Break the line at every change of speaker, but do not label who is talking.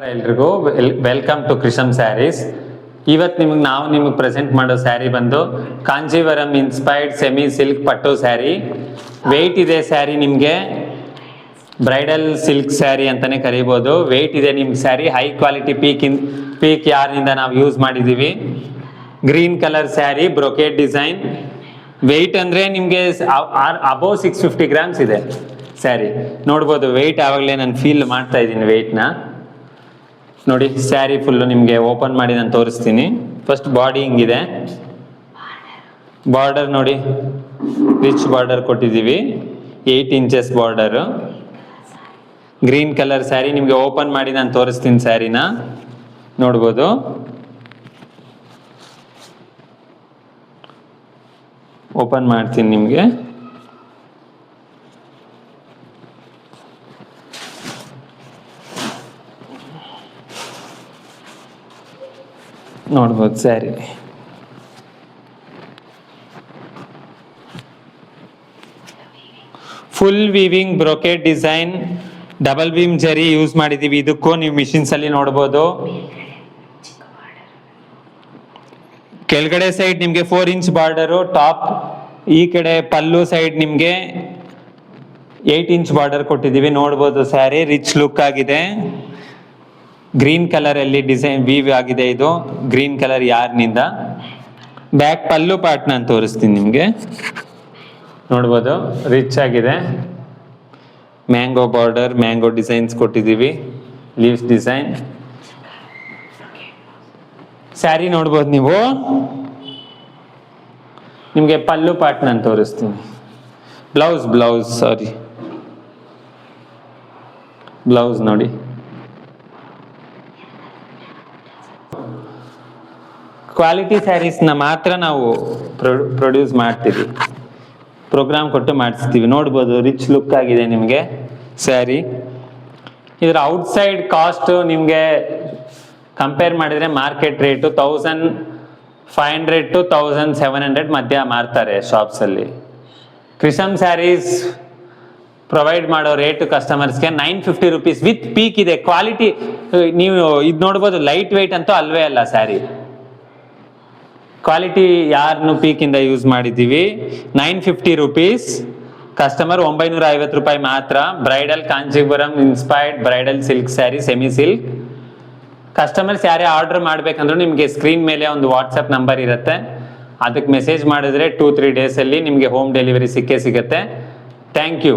ಎಲ್ರಿಗೂ welcome to ಕೃಷಂ saris. ಇವತ್ತು ನಾವು ನಿಮಗೆ ಪ್ರೆಸೆಂಟ್ ಮಾಡೋ ಸ್ಯಾರಿ ಬಂದು ಕಾಂಜೀವರಂ ಇನ್ಸ್ಪೈರ್ಡ್ ಸೆಮಿ ಸಿಲ್ಕ್ ಪಟ್ಟು ಸ್ಯಾರಿ. ವೆಯ್ಟ್ ಇದೆ ಸ್ಯಾರಿ, ನಿಮಗೆ ಬ್ರೈಡಲ್ ಸಿಲ್ಕ್ ಸ್ಯಾರಿ ಅಂತಾನೆ ಕರಿಬೋದು. ವೆಯ್ಟ್ ಇದೆ ನಿಮ್ಗೆ ಸ್ಯಾರಿ. ಹೈ ಕ್ವಾಲಿಟಿ ಪೀಕ್ ಯಾರ್ನಿಂದ ನಾವು ಯೂಸ್ ಮಾಡಿದ್ದೀವಿ. Green colour sari, brocade design. Weight ಅಂದರೆ ನಿಮಗೆ ಅಬೌವ್ 650 ಗ್ರಾಮ್ಸ್ ಇದೆ ಸ್ಯಾರಿ. ನೋಡ್ಬೋದು ವೆಯ್ಟ್. ಆವಾಗಲೇ ನಾನು ಫೀಲ್ ಮಾಡ್ತಾ ಇದ್ದೀನಿ ವೆಯ್ಟ್ನ. ನೋಡಿ ಸ್ಯಾರಿ ಫುಲ್ಲು ನಿಮಗೆ ಓಪನ್ ಮಾಡಿ ನಾನು ತೋರಿಸ್ತೀನಿ. ಫಸ್ಟ್ ಬಾಡಿ ಹಿಂಗಿದೆ. ಬಾರ್ಡರ್ ನೋಡಿ, ರಿಚ್ ಬಾರ್ಡರ್ ಕೊಟ್ಟಿದ್ದೀವಿ, 8 inches border. Green colour sari ನಿಮಗೆ ಓಪನ್ ಮಾಡಿ ನಾನು ತೋರಿಸ್ತೀನಿ ಸ್ಯಾರಿನ. ನೋಡ್ಬೋದು ಓಪನ್ ಮಾಡ್ತೀನಿ ನಿಮಗೆ. ನೋಡ್ಬೋದು sari. Full weaving brocade design, double beam ಜರಿ ಯೂಸ್ ಮಾಡಿದ್ದೀವಿ. ಇದಕ್ಕೂ ನೀವು ಮಿಷಿನ್ಸ್ ಅಲ್ಲಿ ನೋಡ್ಬೋದು. ಕೆಳಗಡೆ ಸೈಡ್ ನಿಮಗೆ 4 ಇಂಚ್ ಬಾರ್ಡರು ಟಾಪ್. ಈ ಕಡೆ ಪಲ್ಲು ಸೈಡ್ ನಿಮಗೆ 8 ಇಂಚ್ ಬಾರ್ಡರ್ ಕೊಟ್ಟಿದ್ದೀವಿ. ನೋಡ್ಬೋದು ಸ್ಯಾರಿ ರಿಚ್ ಲುಕ್ ಆಗಿದೆ. ಗ್ರೀನ್ ಕಲರ್ ಅಲ್ಲಿ ಡಿಸೈನ್ ವೀವ್ ಆಗಿದೆ. ಇದು ಗ್ರೀನ್ ಕಲರ್ ಯಾರ್ನಿಂದ. ಬ್ಯಾಕ್ ಪಲ್ಲು ಪಾರ್ಟ್ ನಾನು ತೋರಿಸ್ತೀನಿ ನಿಮಗೆ. ನೋಡ್ಬೋದು ರಿಚ್ ಆಗಿದೆ. ಮ್ಯಾಂಗೋ ಬಾರ್ಡರ್, ಮ್ಯಾಂಗೋ ಡಿಸೈನ್ಸ್ ಕೊಟ್ಟಿದ್ದೀವಿ, ಲೀವ್ಸ್ ಡಿಸೈನ್. ಸ್ಯಾರಿ ನೋಡ್ಬೋದು ನೀವು. ನಿಮಗೆ ಪಲ್ಲು ಪಾರ್ಟ್ ನಾನು ತೋರಿಸ್ತೀನಿ. ಬ್ಲೌಸ್ ನೋಡಿ. ಕ್ವಾಲಿಟಿ ಸ್ಯಾರೀಸ್ನ ಮಾತ್ರ ನಾವು ಪ್ರೊಡ್ಯೂಸ್ ಮಾಡ್ತೀವಿ, ಪ್ರೋಗ್ರಾಮ್ ಕೊಟ್ಟು ಮಾಡಿಸ್ತೀವಿ. ನೋಡ್ಬೋದು ರಿಚ್ ಲುಕ್ ಆಗಿದೆ ನಿಮಗೆ ಸ್ಯಾರಿ. ಇದರ ಔಟ್ಸೈಡ್ ಕಾಸ್ಟ್ ನಿಮಗೆ ಕಂಪೇರ್ ಮಾಡಿದರೆ ಮಾರ್ಕೆಟ್ ರೇಟು 1500 to 1700 ಮಧ್ಯ ಮಾರ್ತಾರೆ ಶಾಪ್ಸಲ್ಲಿ. ಕೃಷಂ ಸ್ಯಾರೀಸ್ ಪ್ರೊವೈಡ್ ಮಾಡೋ ರೇಟ್ ಕಸ್ಟಮರ್ಸ್ಗೆ 950 rupees ವಿತ್ ಪೀಕ್ ಇದೆ. ಕ್ವಾಲಿಟಿ ನೀವು ಇದು ನೋಡ್ಬೋದು. ಲೈಟ್ ವೆಯ್ಟ್ ಅಂತೂ ಅಲ್ವೇ ಅಲ್ಲ ಸ್ಯಾರಿ. ಕ್ವಾಲಿಟಿ ಯಾರನ್ನು ಪೀಕಿಂದ ಯೂಸ್ ಮಾಡಿದ್ದೀವಿ. 950 rupees. ಕಸ್ಟಮರ್ 950 ರೂಪಾಯಿ ಮಾತ್ರ. Bridal Kanjeevaram inspired bridal silk sari, semi silk. Customers ಯಾರೇ ಆರ್ಡರ್ ಮಾಡ್ಬೇಕಂದ್ರೂ ನಿಮಗೆ ಸ್ಕ್ರೀನ್ ಮೇಲೆ ಒಂದು ವಾಟ್ಸಪ್ ನಂಬರ್ ಇರುತ್ತೆ. ಅದಕ್ಕೆ ಮೆಸೇಜ್ ಮಾಡಿದ್ರೆ 2-3 ಡೇಸಲ್ಲಿ ನಿಮಗೆ ಹೋಮ್ ಡೆಲಿವರಿ ಸಿಕ್ಕೇ ಸಿಗುತ್ತೆ. Thank you.